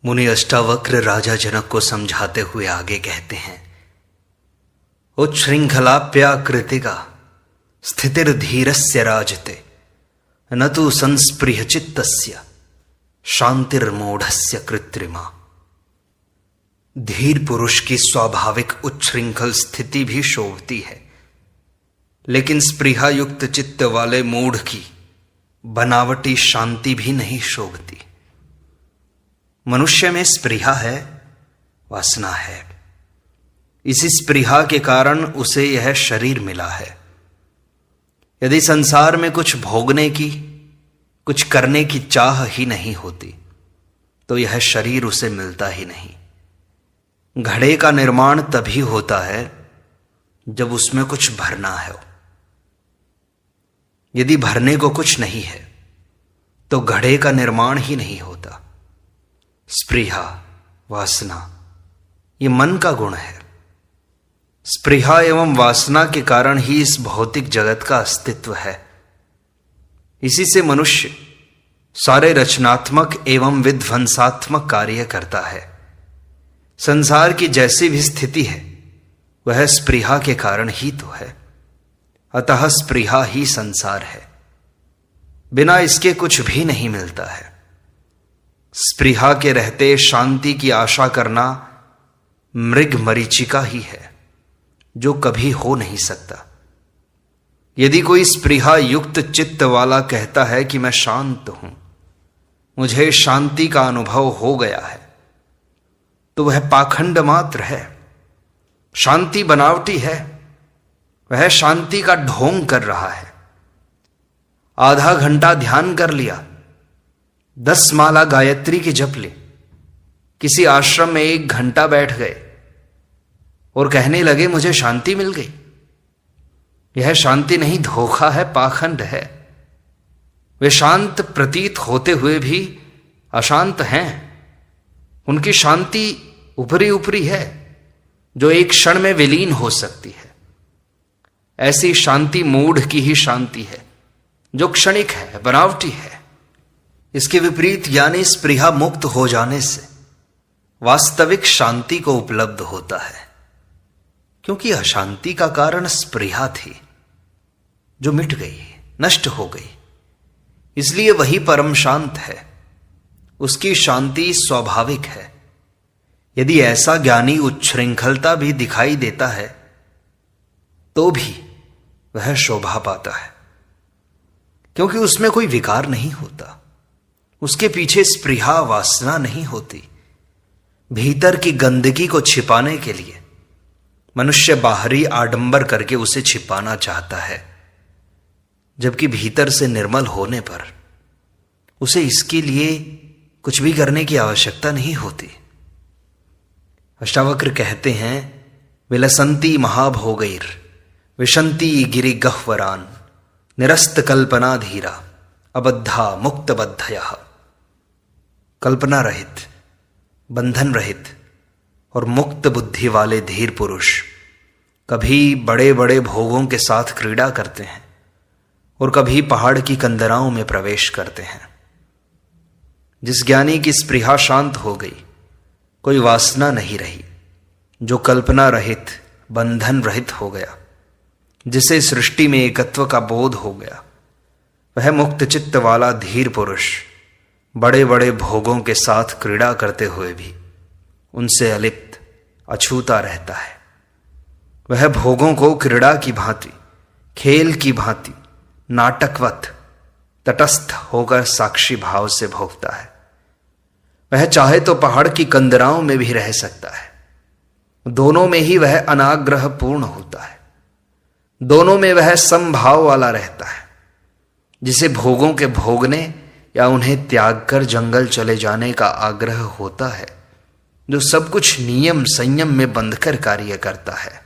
मुनि अष्टावक्र राजा जनक को समझाते हुए आगे कहते हैं, उच्छृंखलाप्याकृतिका स्थितिर्धीरस्य राजते न तु संस्पृह चित्तस्य शांतिर्मूढ़स्य कृत्रिमा। धीर पुरुष की स्वाभाविक उच्छृंखल स्थिति भी शोभती है, लेकिन स्पृहा युक्त चित्त वाले मूढ़ की बनावटी शांति भी नहीं शोभती। मनुष्य में स्पृहा है, वासना है। इसी स्पृहा के कारण उसे यह शरीर मिला है। यदि संसार में कुछ भोगने की, कुछ करने की चाह ही नहीं होती तो यह शरीर उसे मिलता ही नहीं। घड़े का निर्माण तभी होता है जब उसमें कुछ भरना है। यदि भरने को कुछ नहीं है तो घड़े का निर्माण ही नहीं होता। स्पृहा, वासना, ये मन का गुण है। स्पृहा एवं वासना के कारण ही इस भौतिक जगत का अस्तित्व है। इसी से मनुष्य सारे रचनात्मक एवं विध्वंसात्मक कार्य करता है। संसार की जैसी भी स्थिति है वह स्पृहा के कारण ही तो है। अतः स्पृहा ही संसार है। बिना इसके कुछ भी नहीं मिलता है। स्पृहा के रहते शांति की आशा करना मृग मरीचिका ही है, जो कभी हो नहीं सकता। यदि कोई स्पृहा युक्त चित्त वाला कहता है कि मैं शांत हूं, मुझे शांति का अनुभव हो गया है, तो वह पाखंड मात्र है। शांति बनावटी है। वह शांति का ढोंग कर रहा है। आधा घंटा ध्यान कर लिया, 10 माला गायत्री की जप ली, किसी आश्रम में 1 घंटा बैठ गए और कहने लगे मुझे शांति मिल गई। यह शांति नहीं, धोखा है, पाखंड है। वे शांत प्रतीत होते हुए भी अशांत हैं। उनकी शांति ऊपरी ऊपरी है, जो एक क्षण में विलीन हो सकती है। ऐसी शांति मूढ़ की ही शांति है, जो क्षणिक है, बनावटी है। इसके विपरीत यानी स्पृहा मुक्त हो जाने से वास्तविक शांति को उपलब्ध होता है, क्योंकि अशांति का कारण स्पृहा थी, जो मिट गई, नष्ट हो गई। इसलिए वही परम शांत है। उसकी शांति स्वाभाविक है। यदि ऐसा ज्ञानी उच्छृंखलता भी दिखाई देता है तो भी वह शोभा पाता है, क्योंकि उसमें कोई विकार नहीं होता। उसके पीछे स्पृहा, वासना नहीं होती। भीतर की गंदगी को छिपाने के लिए मनुष्य बाहरी आडंबर करके उसे छिपाना चाहता है, जबकि भीतर से निर्मल होने पर उसे इसके लिए कुछ भी करने की आवश्यकता नहीं होती। अष्टावक्र कहते हैं, विलसंती महाभोगैर विशंति गिरि गह्वरान निरस्त कल्पना धीरा अबद्धा मुक्त बद्धया। कल्पना रहित, बंधन रहित और मुक्त बुद्धि वाले धीर पुरुष कभी बड़े बड़े भोगों के साथ क्रीड़ा करते हैं और कभी पहाड़ की कंदराओं में प्रवेश करते हैं। जिस ज्ञानी की स्पृहा शांत हो गई, कोई वासना नहीं रही, जो कल्पना रहित, बंधन रहित हो गया, जिसे सृष्टि में एकत्व का बोध हो गया, वह मुक्त चित्त वाला धीर पुरुष बड़े बड़े भोगों के साथ क्रीड़ा करते हुए भी उनसे अलिप्त, अछूता रहता है। वह भोगों को क्रीड़ा की भांति, खेल की भांति, नाटकवत तटस्थ होकर साक्षी भाव से भोगता है। वह चाहे तो पहाड़ की कंदराओं में भी रह सकता है। दोनों में ही वह अनाग्रह पूर्ण होता है। दोनों में वह समभाव वाला रहता है। जिसे भोगों के भोगने या उन्हें त्याग कर जंगल चले जाने का आग्रह होता है, जो सब कुछ नियम संयम में बंधकर कार्य करता है,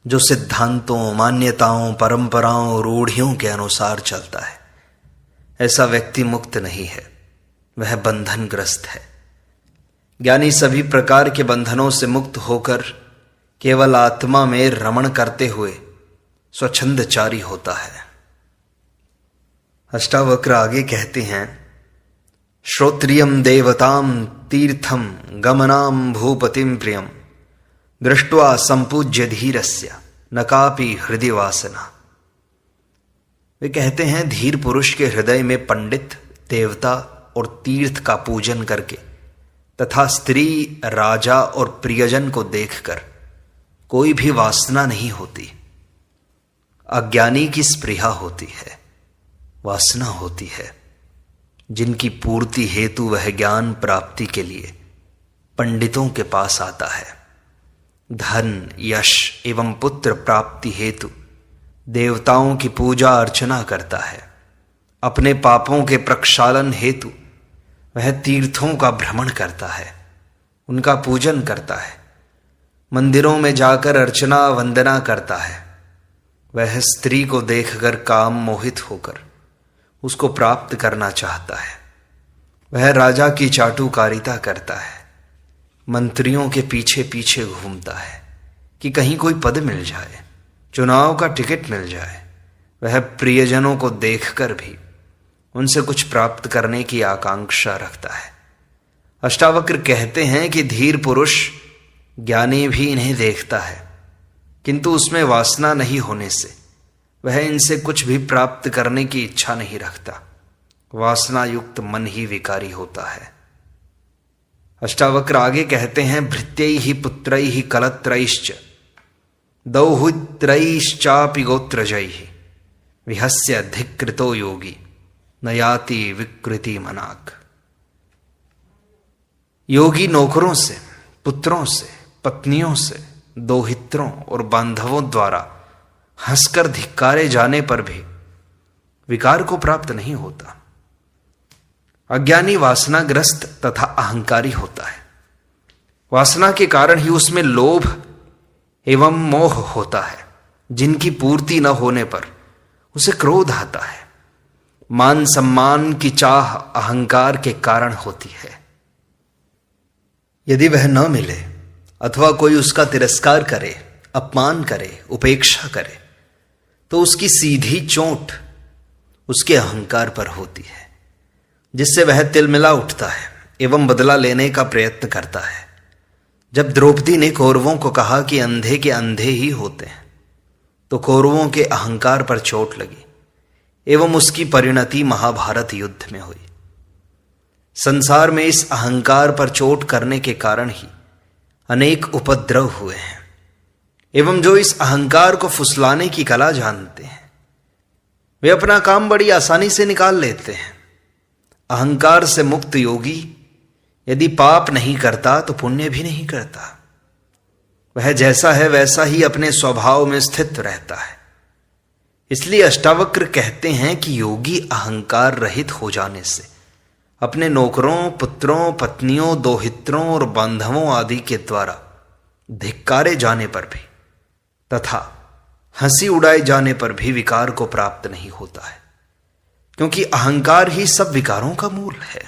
जो सिद्धांतों, मान्यताओं, परंपराओं, रूढ़ियों के अनुसार चलता है, ऐसा व्यक्ति मुक्त नहीं है, वह बंधनग्रस्त है। ज्ञानी सभी प्रकार के बंधनों से मुक्त होकर केवल आत्मा में रमण करते हुए स्वच्छंदचारी होता है। अष्टावक्र आगे कहते हैं, श्रोत्रियम देवताम तीर्थम गमनाम भूपतिम प्रियम दृष्ट्वा संपूज्य धीरस्य न कापि हृदय वासना। वे कहते हैं धीर पुरुष के हृदय में पंडित, देवता और तीर्थ का पूजन करके तथा स्त्री, राजा और प्रियजन को देखकर कोई भी वासना नहीं होती। अज्ञानी की स्पृहा होती है, वासना होती है, जिनकी पूर्ति हेतु वह ज्ञान प्राप्ति के लिए पंडितों के पास आता है। धन, यश एवं पुत्र प्राप्ति हेतु देवताओं की पूजा अर्चना करता है। अपने पापों के प्रक्षालन हेतु वह तीर्थों का भ्रमण करता है, उनका पूजन करता है, मंदिरों में जाकर अर्चना वंदना करता है। वह स्त्री को देखकर काम मोहित होकर उसको प्राप्त करना चाहता है। वह राजा की चाटुकारिता करता है, मंत्रियों के पीछे पीछे घूमता है कि कहीं कोई पद मिल जाए, चुनाव का टिकट मिल जाए। वह प्रियजनों को देखकर भी उनसे कुछ प्राप्त करने की आकांक्षा रखता है। अष्टावक्र कहते हैं कि धीर पुरुष ज्ञानी भी इन्हें देखता है, किंतु उसमें वासना नहीं होने से वह इनसे कुछ भी प्राप्त करने की इच्छा नहीं रखता। वासना युक्त मन ही विकारी होता है। अष्टावक्र आगे कहते हैं भृत्यैहि पुत्रैहि कलत्रैश्च दौहुत्रैश्चापि गोत्रजैहि विहस्य धिक्कृतो योगी न याति विकृति मनाक। योगी नौकरों से, पुत्रों से, पत्नियों से, दोहित्रों और बांधवों द्वारा हंसकर धिक्कारे जाने पर भी विकार को प्राप्त नहीं होता। अज्ञानी वासनाग्रस्त तथा अहंकारी होता है। वासना के कारण ही उसमें लोभ एवं मोह होता है, जिनकी पूर्ति न होने पर उसे क्रोध आता है। मान सम्मान की चाह अहंकार के कारण होती है। यदि वह न मिले अथवा कोई उसका तिरस्कार करे, अपमान करे, उपेक्षा करे, तो उसकी सीधी चोट उसके अहंकार पर होती है, जिससे वह तिलमिला उठता है एवं बदला लेने का प्रयत्न करता है। जब द्रौपदी ने कौरवों को कहा कि अंधे के अंधे ही होते हैं, तो कौरवों के अहंकार पर चोट लगी एवं उसकी परिणति महाभारत युद्ध में हुई। संसार में इस अहंकार पर चोट करने के कारण ही अनेक उपद्रव हुए हैं। एवं जो इस अहंकार को फुसलाने की कला जानते हैं, वे अपना काम बड़ी आसानी से निकाल लेते हैं। अहंकार से मुक्त योगी यदि पाप नहीं करता तो पुण्य भी नहीं करता। वह जैसा है वैसा ही अपने स्वभाव में स्थित रहता है। इसलिए अष्टावक्र कहते हैं कि योगी अहंकार रहित हो जाने से अपने नौकरों, पुत्रों, पत्नियों, दोहित्रों और बांधवों आदि के द्वारा धिक्कारे जाने पर भी तथा हंसी उड़ाए जाने पर भी विकार को प्राप्त नहीं होता है, क्योंकि अहंकार ही सब विकारों का मूल है।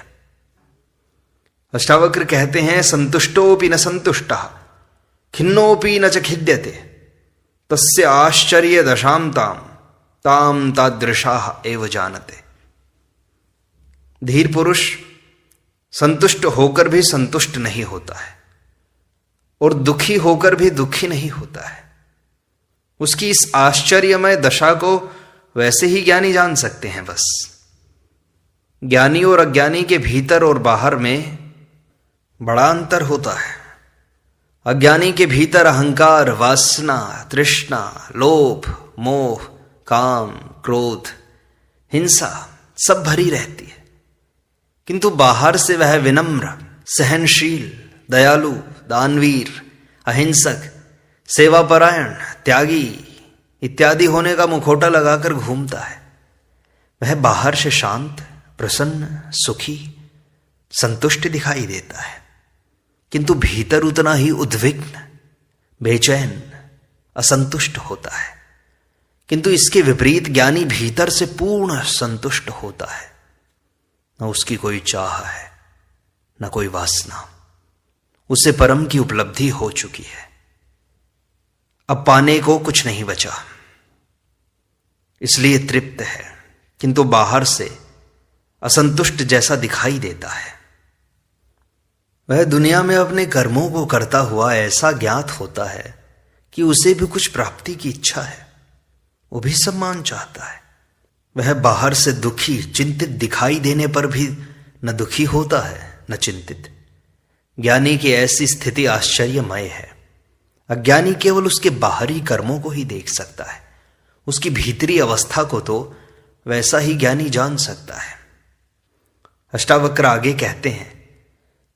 अष्टावक्र कहते हैं संतुष्टोपि न संतुष्टः खिन्नोपि न च खिद्यते तस्य आश्चर्य दशाम ताम तादृशाः एव जानते। धीर पुरुष संतुष्ट होकर भी संतुष्ट नहीं होता है और दुखी होकर भी दुखी नहीं होता है। उसकी इस आश्चर्यमय दशा को वैसे ही ज्ञानी जान सकते हैं। बस ज्ञानी और अज्ञानी के भीतर और बाहर में बड़ा अंतर होता है। अज्ञानी के भीतर अहंकार, वासना, तृष्णा, लोभ, मोह, काम, क्रोध, हिंसा सब भरी रहती है, किंतु बाहर से वह विनम्र, सहनशील, दयालु, दानवीर, अहिंसक, सेवापरायण, त्यागी इत्यादि होने का मुखौटा लगाकर घूमता है। वह बाहर से शांत, प्रसन्न, सुखी, संतुष्ट दिखाई देता है, किंतु भीतर उतना ही उद्विग्न, बेचैन, असंतुष्ट होता है। किंतु इसके विपरीत ज्ञानी भीतर से पूर्ण संतुष्ट होता है। न उसकी कोई चाह है, न कोई वासना। उसे परम की उपलब्धि हो चुकी है। अब पाने को कुछ नहीं बचा, इसलिए तृप्त है, किंतु बाहर से असंतुष्ट जैसा दिखाई देता है। वह दुनिया में अपने कर्मों को करता हुआ ऐसा ज्ञात होता है कि उसे भी कुछ प्राप्ति की इच्छा है, वो भी सम्मान चाहता है। वह बाहर से दुखी चिंतित दिखाई देने पर भी न दुखी होता है न चिंतित। ज्ञानी की ऐसी स्थिति आश्चर्यमय है। अज्ञानी केवल उसके बाहरी कर्मों को ही देख सकता है, उसकी भीतरी अवस्था को तो वैसा ही ज्ञानी जान सकता है। अष्टावक्र आगे कहते हैं,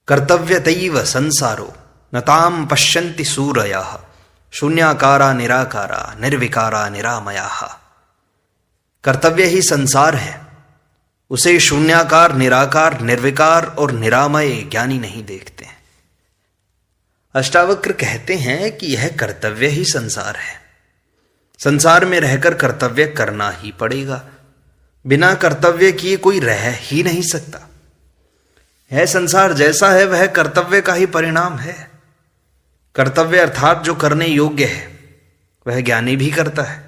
कर्तव्यतैव संसारो न ताम पश्यन्ति सूरयः शून्याकारा निराकारा निर्विकारा निरामयाः। कर्तव्य ही संसार है, उसे शून्याकार, निराकार, निर्विकार और निरामय ज्ञानी नहीं देखते हैं। अष्टावक्र कहते हैं कि यह कर्तव्य ही संसार है। संसार में रहकर कर्तव्य करना ही पड़ेगा, बिना कर्तव्य किए कोई रह ही नहीं सकता। यह संसार जैसा है वह कर्तव्य का ही परिणाम है। कर्तव्य अर्थात जो करने योग्य है वह ज्ञानी भी करता है,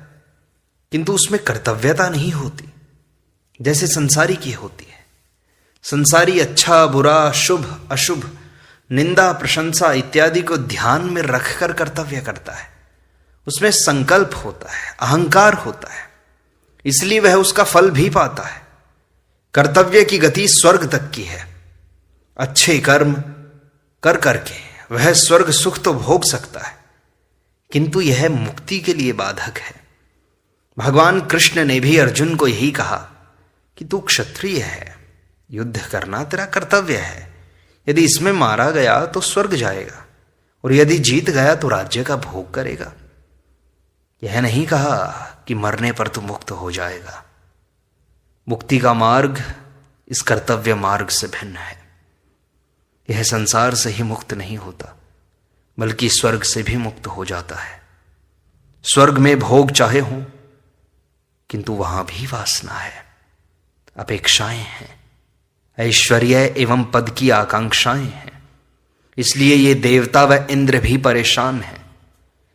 किंतु उसमें कर्तव्यता नहीं होती जैसे संसारी की होती है। संसारी अच्छा बुरा, शुभ अशुभ, निंदा प्रशंसा इत्यादि को ध्यान में रखकर कर्तव्य करता है। उसमें संकल्प होता है, अहंकार होता है, इसलिए वह उसका फल भी पाता है। कर्तव्य की गति स्वर्ग तक की है। अच्छे कर्म कर करके वह स्वर्ग सुख तो भोग सकता है, किंतु यह मुक्ति के लिए बाधक है। भगवान कृष्ण ने भी अर्जुन को यही कहा कि तू क्षत्रिय है, युद्ध करना तेरा कर्तव्य है। यदि इसमें मारा गया तो स्वर्ग जाएगा, और यदि जीत गया तो राज्य का भोग करेगा। यह नहीं कहा कि मरने पर तू मुक्त हो जाएगा। मुक्ति का मार्ग इस कर्तव्य मार्ग से भिन्न है। यह संसार से ही मुक्त नहीं होता, बल्कि स्वर्ग से भी मुक्त हो जाता है। स्वर्ग में भोग चाहे हों, किंतु वहां भी वासना है, अपेक्षाएं हैं, ऐश्वर्य एवं पद की आकांक्षाएं हैं। इसलिए ये देवता व इंद्र भी परेशान हैं।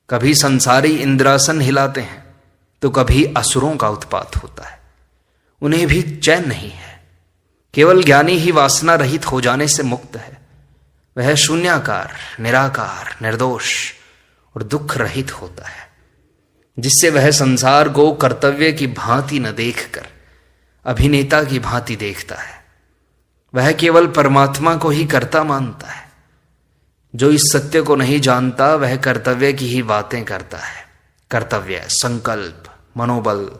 कभी संसारी इंद्रासन हिलाते हैं तो कभी असुरों का उत्पात होता है। उन्हें भी चैन नहीं है। केवल ज्ञानी ही वासना रहित हो जाने से मुक्त है। वह शून्याकार, निराकार, निर्दोष और दुख रहित होता है, जिससे वह संसार को कर्तव्य की भांति न देखकर अभिनेता की भांति देखता है। वह केवल परमात्मा को ही कर्ता मानता है। जो इस सत्य को नहीं जानता वह कर्तव्य की ही बातें करता है। कर्तव्य, संकल्प, मनोबल,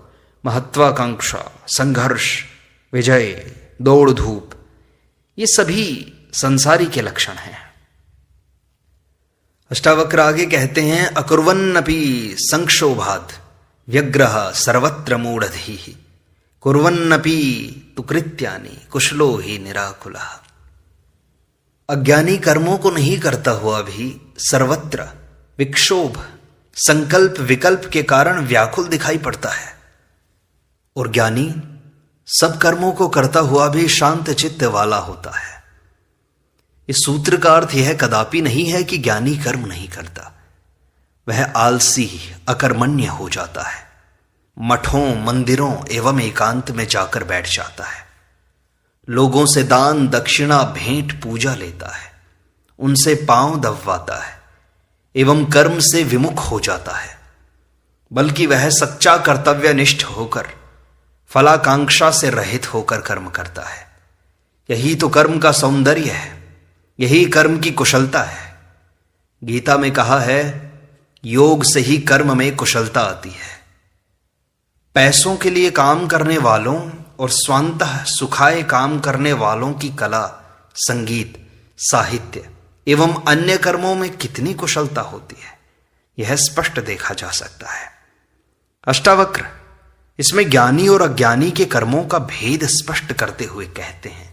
महत्वाकांक्षा, संघर्ष, विजय, दौड़ धूप, ये सभी संसारी के लक्षण हैं। अष्टावक्र आगे कहते हैं, अकुर्वन्नपि संक्षोभात् व्यग्रह सर्वत्र मूढ़धीः कुर्वन्नपि तु कृत्यानि कुशलो ही निराकुलः। अज्ञानी कर्मों को नहीं करता हुआ भी सर्वत्र विक्षोभ, संकल्प विकल्प के कारण व्याकुल दिखाई पड़ता है, और ज्ञानी सब कर्मों को करता हुआ भी शांत चित्त वाला होता है। इस सूत्र का अर्थ यह कदापि नहीं है कि ज्ञानी कर्म नहीं करता। वह आलसी, अकर्मण्य हो जाता है, मठों, मंदिरों एवं एकांत में जाकर बैठ जाता है, लोगों से दान दक्षिणा भेंट पूजा लेता है, उनसे पांव दबवाता है एवं कर्म से विमुख हो जाता है। बल्कि वह सच्चा कर्तव्यनिष्ठ होकर फलाकांक्षा से रहित होकर कर्म करता है। यही तो कर्म का सौंदर्य है, यही कर्म की कुशलता है। गीता में कहा है, योग से ही कर्म में कुशलता आती है। पैसों के लिए काम करने वालों और स्वांतः सुखाए काम करने वालों की कला, संगीत, साहित्य एवं अन्य कर्मों में कितनी कुशलता होती है, यह स्पष्ट देखा जा सकता है। अष्टावक्र इसमें ज्ञानी और अज्ञानी के कर्मों का भेद स्पष्ट करते हुए कहते हैं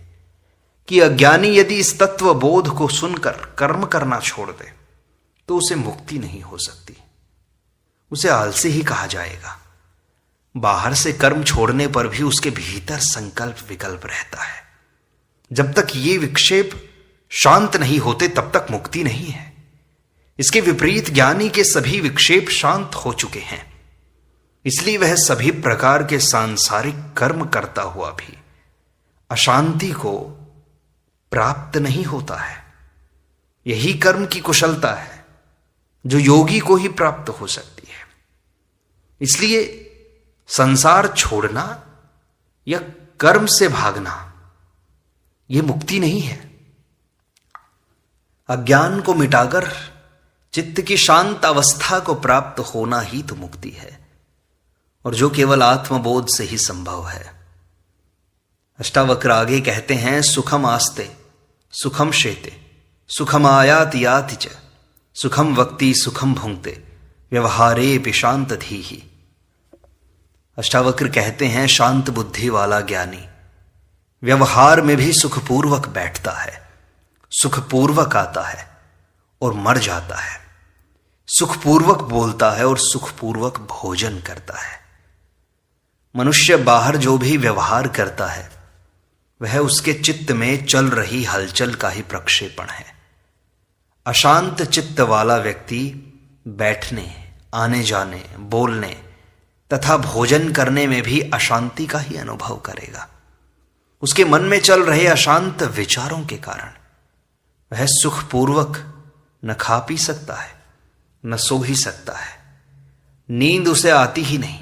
कि अज्ञानी यदि इस तत्व बोध को सुनकर कर्म करना छोड़ दे तो उसे मुक्ति नहीं हो सकती, उसे आलसी ही कहा जाएगा। बाहर से कर्म छोड़ने पर भी उसके भीतर संकल्प विकल्प रहता है। जब तक ये विक्षेप शांत नहीं होते तब तक मुक्ति नहीं है। इसके विपरीत ज्ञानी के सभी विक्षेप शांत हो चुके हैं, इसलिए वह सभी प्रकार के सांसारिक कर्म करता हुआ भी अशांति को प्राप्त नहीं होता है। यही कर्म की कुशलता है जो योगी को ही प्राप्त हो सकती है। इसलिए संसार छोड़ना या कर्म से भागना यह मुक्ति नहीं है। अज्ञान को मिटाकर चित्त की शांत अवस्था को प्राप्त होना ही तो मुक्ति है, और जो केवल आत्मबोध से ही संभव है। अष्टावक्र आगे कहते हैं, सुखम आस्ते सुखम शेते सुखम आयाति याति च सुखम वक्ति सुखम भुंक्ते व्यवहारे शांत धीहि। अष्टावक्र कहते हैं, शांत बुद्धि वाला ज्ञानी व्यवहार में भी सुखपूर्वक बैठता है, सुखपूर्वक आता है और मर जाता है, सुखपूर्वक बोलता है और सुखपूर्वक भोजन करता है। मनुष्य बाहर जो भी व्यवहार करता है वह उसके चित्त में चल रही हलचल का ही प्रक्षेपण है। अशांत चित्त वाला व्यक्ति बैठने, आने जाने, बोलने तथा भोजन करने में भी अशांति का ही अनुभव करेगा। उसके मन में चल रहे अशांत विचारों के कारण वह सुखपूर्वक न खा पी सकता है, न सो ही सकता है। नींद उसे आती ही नहीं,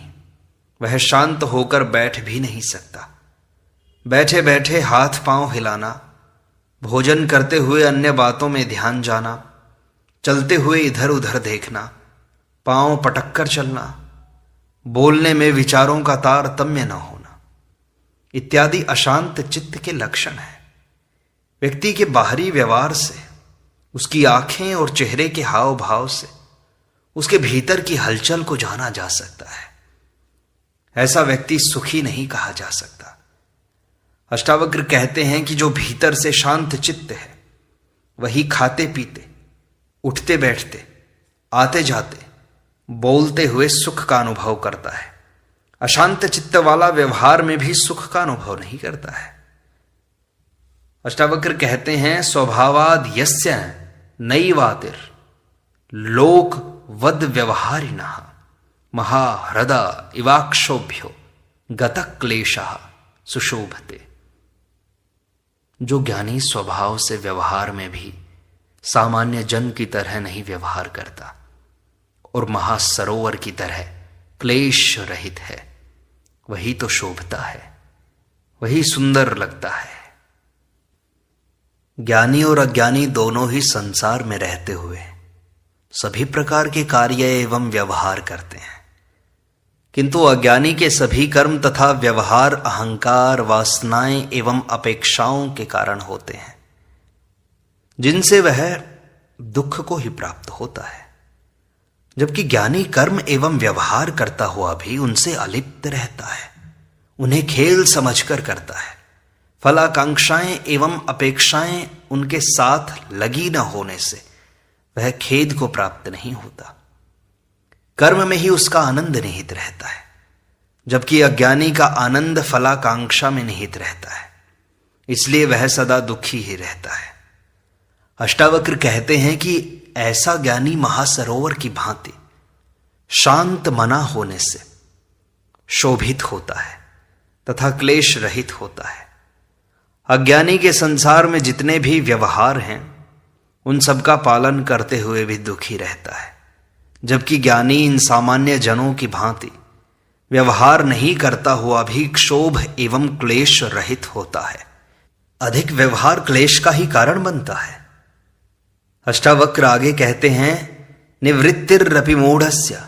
वह शांत होकर बैठ भी नहीं सकता। बैठे बैठे हाथ पांव हिलाना, भोजन करते हुए अन्य बातों में ध्यान जाना, चलते हुए इधर उधर देखना, पांव पटककर चलना, बोलने में विचारों का तारतम्य न होना इत्यादि अशांत चित्त के लक्षण है। व्यक्ति के बाहरी व्यवहार से, उसकी आंखें और चेहरे के हाव भाव से उसके भीतर की हलचल को जाना जा सकता है। ऐसा व्यक्ति सुखी नहीं कहा जा सकता। अष्टावक्र कहते हैं कि जो भीतर से शांत चित्त है वही खाते पीते, उठते बैठते, आते जाते, बोलते हुए सुख का अनुभव करता है। अशांत चित्त वाला व्यवहार में भी सुख का अनुभव नहीं करता है। अष्टावक्र कहते हैं, स्वभावाद यस्य नैवातिर लोक वद व्यवहारिणः महाहृदा इवाक्षोभ्यो गतः क्लेशः सुशोभते। जो ज्ञानी स्वभाव से व्यवहार में भी सामान्य जन की तरह नहीं व्यवहार करता और महासरोवर की तरह क्लेश रहित है, वही तो शोभता है, वही सुंदर लगता है। ज्ञानी और अज्ञानी दोनों ही संसार में रहते हुए सभी प्रकार के कार्य एवं व्यवहार करते हैं, किंतु अज्ञानी के सभी कर्म तथा व्यवहार अहंकार, वासनाएं एवं अपेक्षाओं के कारण होते हैं, जिनसे वह दुख को ही प्राप्त होता है। जबकि ज्ञानी कर्म एवं व्यवहार करता हुआ भी उनसे अलिप्त रहता है, उन्हें खेल समझकर करता है। फलाकांक्षाएं एवं अपेक्षाएं उनके साथ लगी न होने से वह खेद को प्राप्त नहीं होता। कर्म में ही उसका आनंद निहित रहता है, जबकि अज्ञानी का आनंद फलाकांक्षा में निहित रहता है, इसलिए वह सदा दुखी ही रहता है। अष्टावक्र कहते हैं कि ऐसा ज्ञानी महासरोवर की भांति शांत मना होने से शोभित होता है तथा क्लेश रहित होता है। अज्ञानी के संसार में जितने भी व्यवहार हैं उन सबका पालन करते हुए भी दुखी रहता है, जबकि ज्ञानी इन सामान्य जनों की भांति व्यवहार नहीं करता हुआ भी क्षोभ एवं क्लेश रहित होता है। अधिक व्यवहार क्लेश का ही कारण बनता है। अष्टावक्र आगे कहते हैं, निवृत्तिरपि मूढ़स्य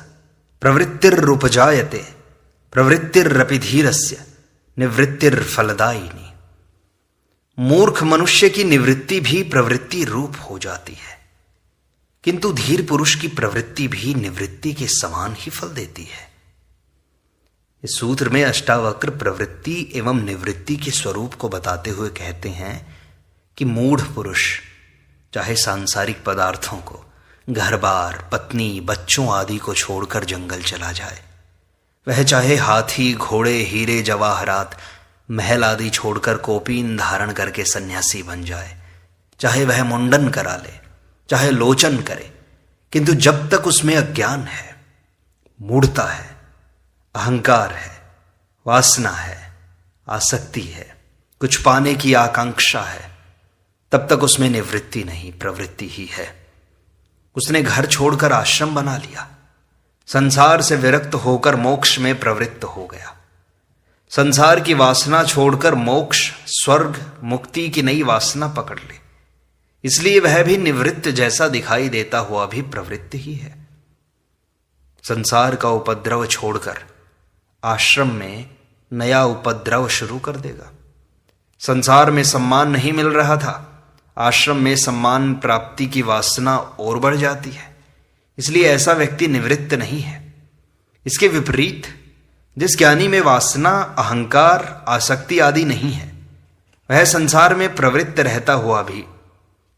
प्रवृत्तिरुपजायते प्रवृत्तिरपि धीरस्य निवृत्तिर्फलदायिनी। मूर्ख मनुष्य की निवृत्ति भी प्रवृत्ति रूप हो जाती है, किंतु धीर पुरुष की प्रवृत्ति भी निवृत्ति के समान ही फल देती है। इस सूत्र में अष्टावक्र प्रवृत्ति एवं निवृत्ति के स्वरूप को बताते हुए कहते हैं कि मूढ़ पुरुष चाहे सांसारिक पदार्थों को, घर बार, पत्नी, बच्चों आदि को छोड़कर जंगल चला जाए, वह चाहे हाथी, घोड़े, हीरे जवाहरात, महल आदि छोड़कर कोपीन धारण करके सन्यासी बन जाए, चाहे वह मुंडन करा ले, चाहे लोचन करे, किंतु जब तक उसमें अज्ञान है, मूढ़ता है, अहंकार है, वासना है, आसक्ति है, कुछ पाने की आकांक्षा है, तब तक उसमें निवृत्ति नहीं, प्रवृत्ति ही है। उसने घर छोड़कर आश्रम बना लिया, संसार से विरक्त होकर मोक्ष में प्रवृत्त हो गया। संसार की वासना छोड़कर मोक्ष, स्वर्ग, मुक्ति की नई वासना पकड़ ले, इसलिए वह भी निवृत्त जैसा दिखाई देता हुआ भी प्रवृत्त ही है। संसार का उपद्रव छोड़कर आश्रम में नया उपद्रव शुरू कर देगा। संसार में सम्मान नहीं मिल रहा था, आश्रम में सम्मान प्राप्ति की वासना और बढ़ जाती है, इसलिए ऐसा व्यक्ति निवृत्त नहीं है। इसके विपरीत जिस ज्ञानी में वासना, अहंकार, आसक्ति आदि नहीं है, वह संसार में प्रवृत्त रहता हुआ भी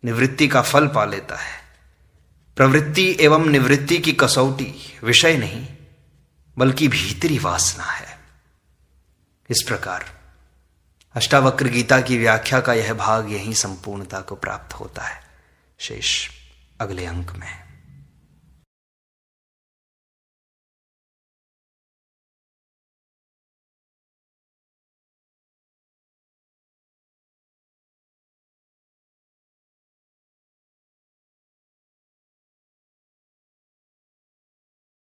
निवृत्ति का फल पा लेता है। प्रवृत्ति एवं निवृत्ति की कसौटी विषय नहीं, बल्कि भीतरी वासना है। इस प्रकार अष्टावक्र गीता की व्याख्या का यह भाग यहीं संपूर्णता को प्राप्त होता है। शेष अगले अंक में।